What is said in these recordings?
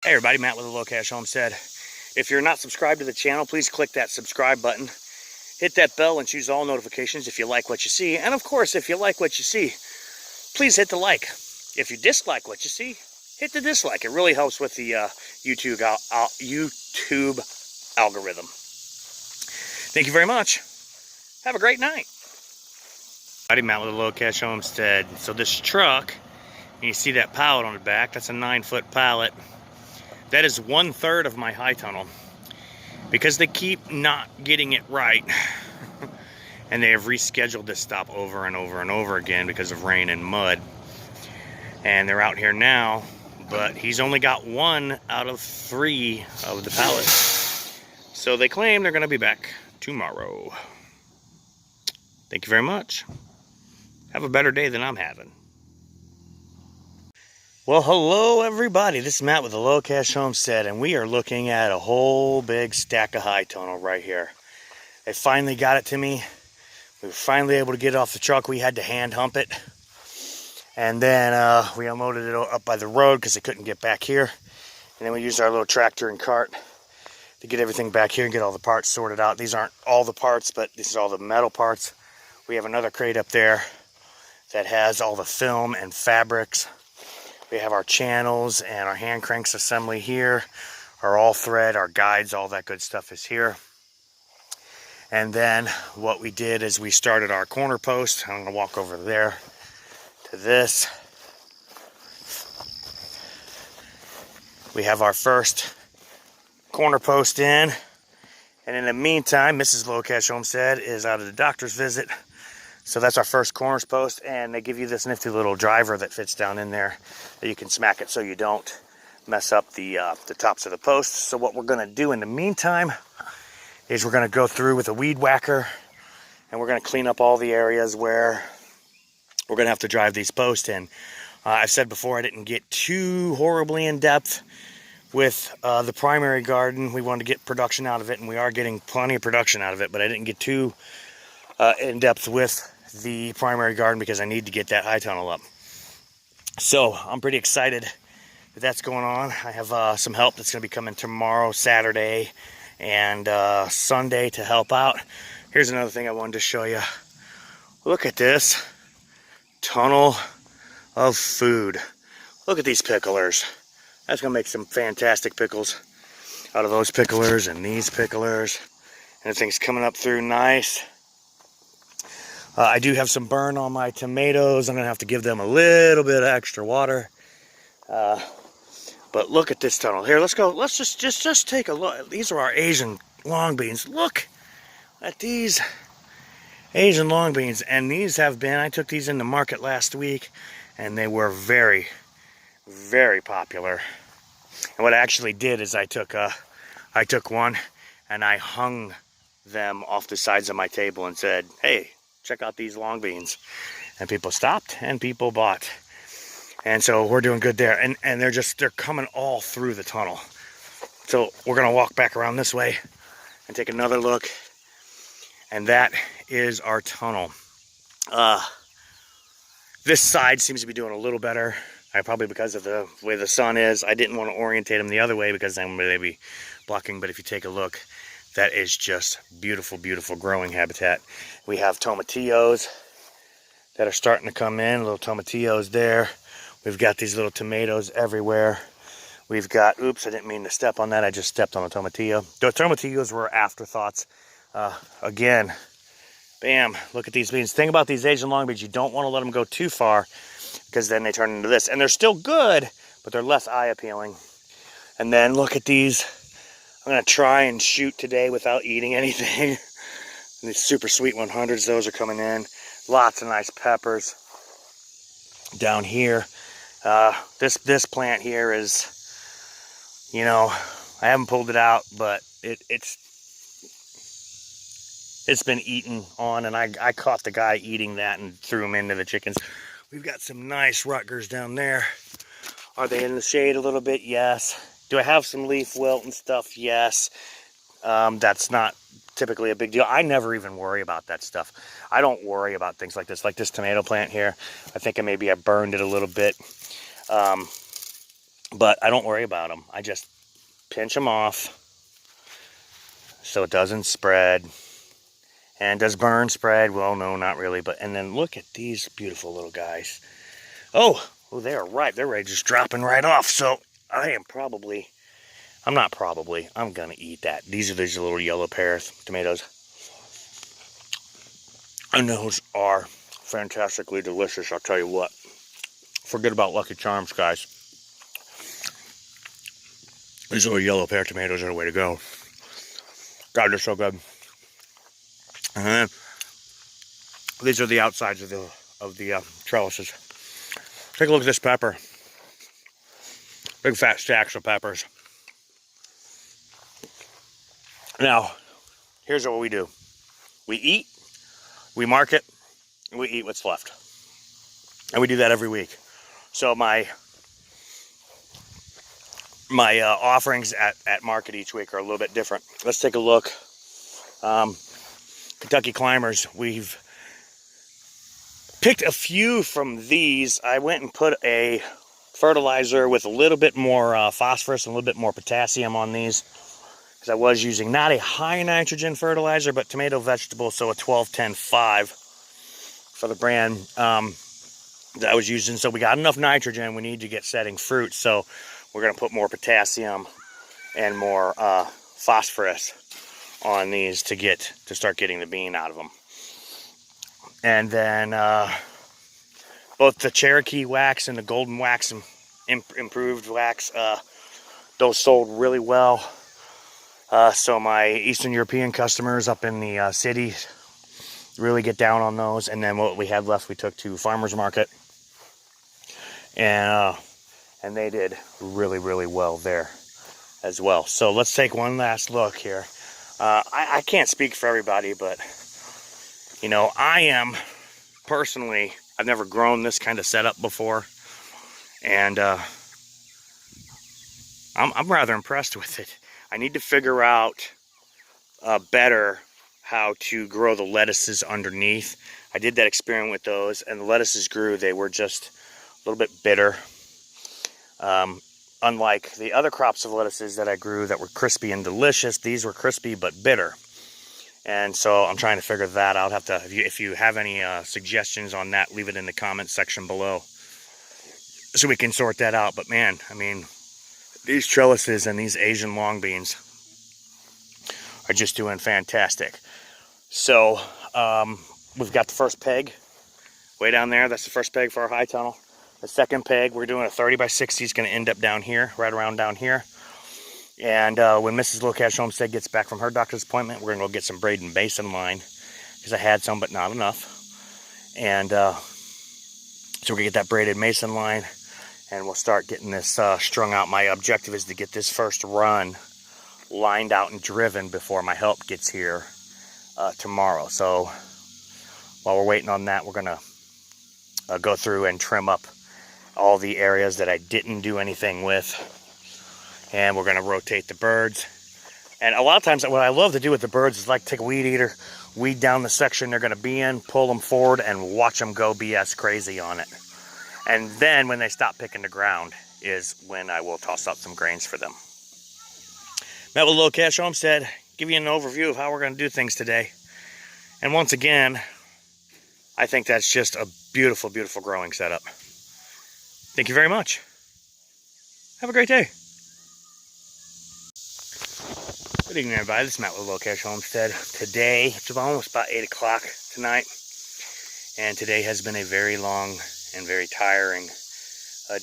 Hey everybody, Matt with TheLowCashHomestead. If you're not subscribed to the channel, please click that subscribe button. Hit that bell and choose all notifications if you like what you see. And of course, if you like what you see, please hit the like. If you dislike what you see, hit the dislike. It really helps with the YouTube algorithm. Thank you very much. Have a great night. Howdy, Matt with TheLowCashHomestead. So this truck, and you see that pallet on the back, that's a 9-foot pallet. That is 1/3 of my high tunnel. Because they keep not getting it right. And they have rescheduled this stop over and over and over again because of rain and mud. And they're out here now, but he's only got 1 out of 3 of the pallets. So they claim they're gonna be back tomorrow. Thank you very much. Have a better day than I'm having. Well, hello everybody. This is Matt with TheLowCashHomestead, and we are looking at a whole big stack of high tunnel right here. They finally got it to me. We were finally able to get it off the truck. We had to hand hump it. And then we unloaded it up by the road because they couldn't get back here. And then we used our little tractor and cart to get everything back here and get all the parts sorted out. These aren't all the parts, but this is all the metal parts. We have another crate up there that has all the film and fabrics. We have our channels and our hand cranks assembly here. Our all thread, our guides, all that good stuff is here. And then what we did is we started our corner post. I'm gonna walk over there to this. We have our first corner post in. And in the meantime, Mrs. TheLowCashHomestead is out of the doctor's visit. So that's our first corners post, and they give you this nifty little driver that fits down in there that you can smack it so you don't mess up the tops of the posts. So what we're gonna do in the meantime is we're gonna go through with a weed whacker, and we're gonna clean up all the areas where we're gonna have to drive these posts in. I've said before I didn't get too horribly in depth with the primary garden. We wanted to get production out of it, and we are getting plenty of production out of it, but I didn't get too in depth with the primary garden because I need to get that high tunnel up. So I'm pretty excited that that's going on. I have some help that's going to be coming tomorrow, Saturday, and Sunday to help out. Here's another thing I wanted to show you. Look at this tunnel of food. Look at these picklers. That's going to make some fantastic pickles out of those picklers and these picklers. And everything's coming up through nice. I do have some burn on my tomatoes. I'm gonna have to give them a little bit of extra water. But look at this tunnel here. Let's go. Let's just take a look. These are our Asian long beans. Look at these Asian long beans, and these have been. I took these in the market last week, and they were very, very popular. And what I actually did is I took one and I hung them off the sides of my table and said, "Hey, check out these long beans." And people stopped and people bought. And so we're doing good there. And they're coming all through the tunnel. So we're gonna walk back around this way and take another look. And that is our tunnel. This side seems to be doing a little better. Probably because of the way the sun is. I didn't want to orientate them the other way because then they'd be blocking. But if you take a look, that is just beautiful, beautiful growing habitat. We have tomatillos that are starting to come in, little tomatillos there. We've got these little tomatoes everywhere. We've got, oops, I didn't mean to step on that. I just stepped on a tomatillo. The tomatillos were afterthoughts. Again, bam, look at these beans. Thing about these Asian long beans, you don't want to let them go too far because then they turn into this. And they're still good, but they're less eye appealing. And then look at these. I'm going to try and shoot today without eating anything. These super sweet 100s, those are coming in. Lots of nice peppers down here. This plant here is, you know, I haven't pulled it out, but it's been eaten on, and I caught the guy eating that and threw him into the chickens. We've got some nice Rutgers down there. Are they in the shade a little bit? Yes. Do I have some leaf wilt and stuff? Yes. That's not typically a big deal. I never even worry about that stuff. I don't worry about things like this tomato plant here. I think maybe I burned it a little bit. But I don't worry about them. I just pinch them off so it doesn't spread. And does burn spread? Well, no, not really. But and then look at these beautiful little guys. Oh, they are ripe. They're ready, just dropping right off. So I'm gonna eat that. These are these little yellow pears, tomatoes. And those are fantastically delicious, I'll tell you what. Forget about Lucky Charms, guys. These little yellow pear tomatoes are the way to go. God, they're so good. And then these are the outsides of the trellises. Take a look at this pepper. Big fat stacks of peppers. Now, here's what we do. We eat, we market, and we eat what's left. And we do that every week. So my offerings at market each week are a little bit different. Let's take a look. Kentucky Climbers, we've picked a few from these. I went and put a fertilizer with a little bit more phosphorus and a little bit more potassium on these, because I was using not a high nitrogen fertilizer, but tomato vegetable, so a 12-10-5 for the brand that I was using. So we got enough nitrogen. We need to get setting fruit, so we're going to put more potassium and more phosphorus on these to start getting the bean out of them. And then both the Cherokee wax and the Golden Wax improved wax, those sold really well. So my Eastern European customers up in the city really get down on those. And then what we had left, we took to farmers market, and they did really, really well there as well. So let's take one last look here. I can't speak for everybody, but you know, I am personally, I've never grown this kind of setup before, and I'm rather impressed with it. I need to figure out better how to grow the lettuces underneath. I did that experiment with those, and the lettuces grew. They were just a little bit bitter. Unlike the other crops of lettuces that I grew that were crispy and delicious, these were crispy but bitter. And so I'm trying to figure that out. If you have any suggestions on that, leave it in the comments section below so we can sort that out. But man, I mean, these trellises and these Asian long beans are just doing fantastic. So we've got the first peg way down there. That's the first peg for our high tunnel. The second peg, we're doing a 30x60. It's going to end up down here, right around down here. And when Mrs. LowCashHomestead gets back from her doctor's appointment, we're going to go get some braided mason line, because I had some, but not enough. And so we're going to get that braided mason line, and we'll start getting this strung out. My objective is to get this first run lined out and driven before my help gets here tomorrow. So while we're waiting on that, we're going to go through and trim up all the areas that I didn't do anything with. And we're going to rotate the birds. And a lot of times what I love to do with the birds is like take a weed eater, weed down the section they're going to be in, pull them forward, and watch them go BS crazy on it. And then when they stop picking the ground is when I will toss out some grains for them. Met with TheLowCashHomestead, give you an overview of how we're going to do things today. And once again, I think that's just a beautiful, beautiful growing setup. Thank you very much. Have a great day. Good evening, everybody. This is Matt with TheLowCashHomestead. Today, it's almost about 8 o'clock tonight, and today has been a very long and very tiring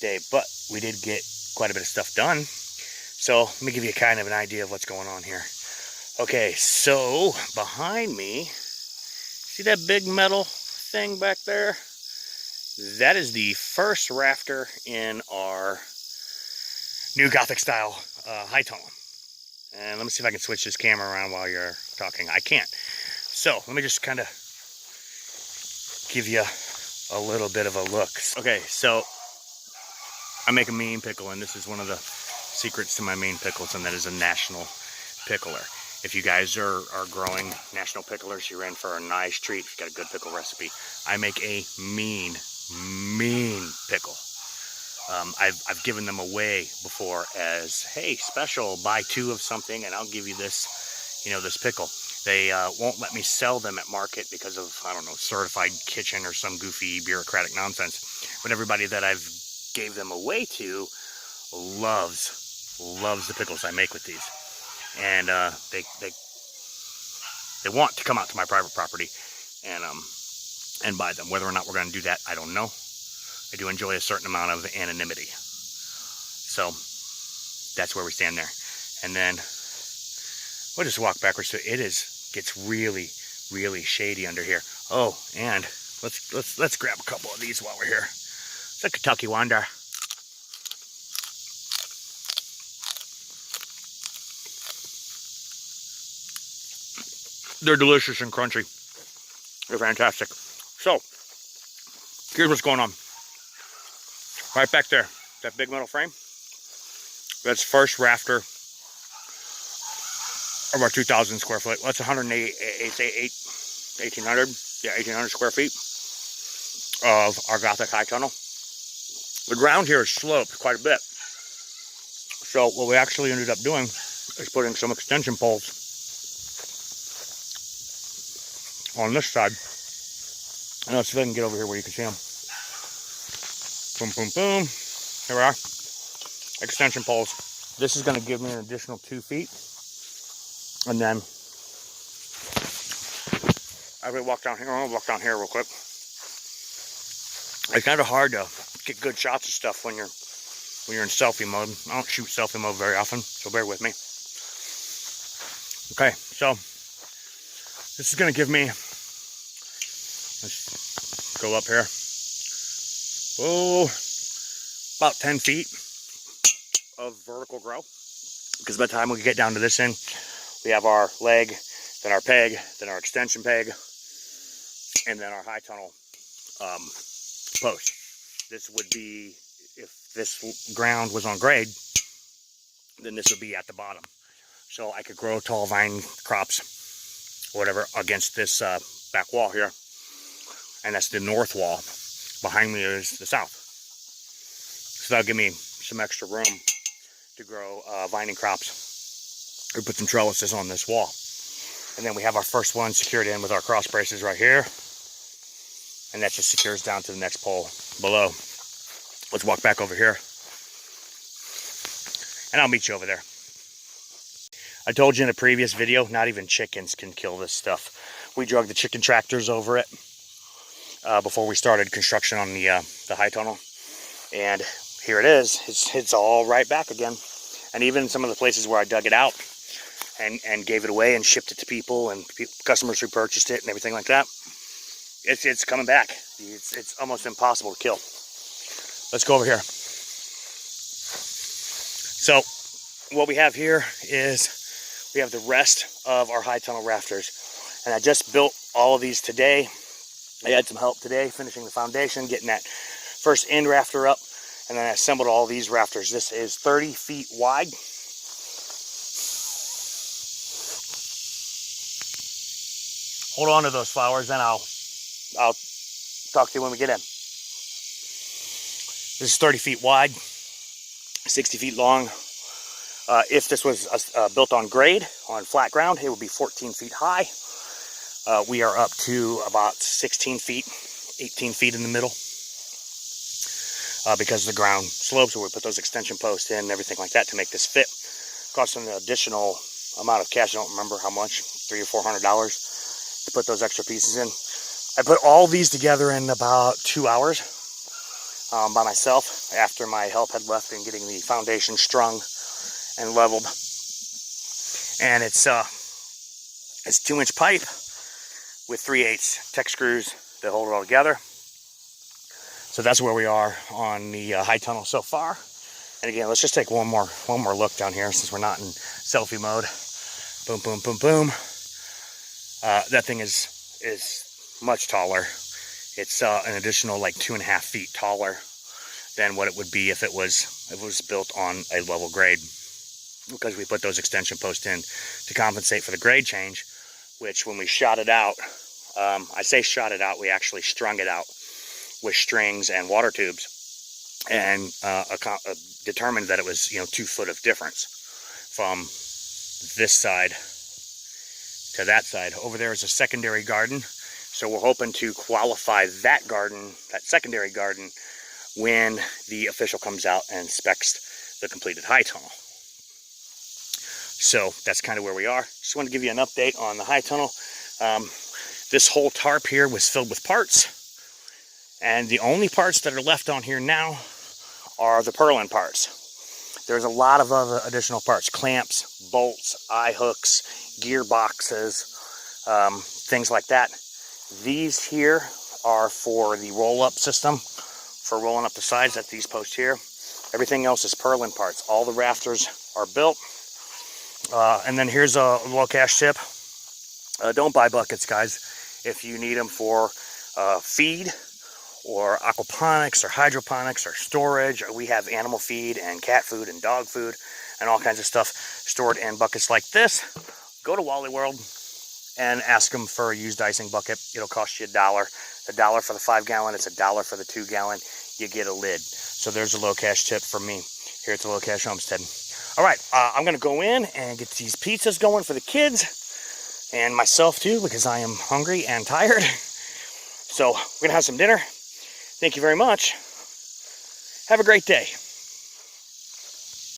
day, but we did get quite a bit of stuff done. So let me give you kind of an idea of what's going on here. Okay, so behind me, see that big metal thing back there? That is the first rafter in our new Gothic style high tunnel. And let me see if I can switch this camera around while you're talking. I can't. So let me just kind of give you a little bit of a look. Okay, so I make a mean pickle, and this is one of the secrets to my mean pickles, and that is a national pickler. If you guys are growing national picklers, you're in for a nice treat. If you've got a good pickle recipe. I make a mean pickle. I've given them away before as, hey, special, buy 2 of something and I'll give you this, you know, this pickle. They won't let me sell them at market because of, I don't know, certified kitchen or some goofy bureaucratic nonsense. But everybody that I've gave them away to loves the pickles I make with these. And they want to come out to my private property and buy them. Whether or not we're going to do that, I don't know. I do enjoy a certain amount of anonymity. So that's where we stand there. And then we'll just walk backwards. So it gets really, really shady under here. Oh, and let's grab a couple of these while we're here. It's a Kentucky Wonder. They're delicious and crunchy. They're fantastic. So here's what's going on. Right back there, that big metal frame, that's first rafter of our 2,000 square foot. Well, that's 1,800 square feet of our Gothic high tunnel. The ground here is sloped quite a bit. So what we actually ended up doing is putting some extension poles on this side. And let's see if I can get over here where you can see them. Boom, boom, boom. Here we are. Extension poles. This is going to give me an additional 2 feet. And then I will walk down here. I'll walk down here real quick. It's kind of hard to get good shots of stuff when you're in selfie mode. I don't shoot selfie mode very often, so bear with me. Okay, so this is going to give me, let's go up here. Oh, about 10 feet of vertical grow. Because by the time we get down to this end, we have our leg, then our peg, then our extension peg, and then our high tunnel post. This would be, if this ground was on grade, then this would be at the bottom. So I could grow tall vine crops, whatever, against this back wall here. And that's the north wall. Behind me is the south. So that'll give me some extra room to grow vining crops. We put some trellises on this wall. And then we have our first one secured in with our cross braces right here. And that just secures down to the next pole below. Let's walk back over here. And I'll meet you over there. I told you in a previous video, not even chickens can kill this stuff. We drug the chicken tractors over it before we started construction on the high tunnel. And here it is. It's all right back again. And even some of the places where I dug it out and gave it away and shipped it to people and customers who purchased it and everything like that, it's coming back. It's almost impossible to kill. Let's go over here. So what we have here is we have the rest of our high tunnel rafters. And I just built all of these today. I had some help today finishing the foundation, getting that first end rafter up, and then I assembled all these rafters. This is 30 feet wide. Hold on to those flowers, then I'll talk to you when we get in. This is 30 feet wide, 60 feet long. If this was built on grade, on flat ground, it would be 14 feet high. We are up to about 16 feet, 18 feet in the middle because the ground slopes, so we put those extension posts in and everything like that to make this fit. Cost an additional amount of cash. I don't remember how much, $300 or $400 to put those extra pieces in. I put all these together in about 2 hours by myself after my help had left and getting the foundation strung and leveled. And it's 2-inch pipe with 3/8 tech screws that hold it all together. So that's where we are on the high tunnel so far. And again, let's just take one more look down here since we're not in selfie mode. Boom, boom, boom, boom. That thing is much taller. It's an additional like 2.5 feet taller than what it would be if it was built on a level grade, because we put those extension posts in to compensate for the grade change, which when we shot it out, I say shot it out, we actually strung it out with strings and water tubes and determined that it was 2 foot of difference from this side to that side. Over there is a secondary garden, so we're hoping to qualify that garden, that secondary garden, when the official comes out and inspects the completed high tunnel. So that's kind of where we are. Just want to give you an update on the high tunnel. This whole tarp here was filled with parts, and the only parts that are left on here now are the purlin parts. There's a lot of other additional parts: clamps, bolts, eye hooks, gearboxes, things like that. These here are for the roll-up system, for rolling up the sides at these posts here. Everything else is purlin parts. All the rafters are built. And then here's a low cash tip. Don't buy buckets, guys. If you need them for feed or aquaponics or hydroponics or storage, we have animal feed and cat food and dog food and all kinds of stuff stored in buckets like this. Go to Wally World and ask them for a used icing bucket. It'll cost you $1. $1 for the 5-gallon. It's $1 for the 2-gallon. You get a lid. So there's a low cash tip from me here at the Low Cash Homestead. All right, I'm going to go in and get these pizzas going for the kids and myself too, because I am hungry and tired. So we're going to have some dinner. Thank you very much. Have a great day.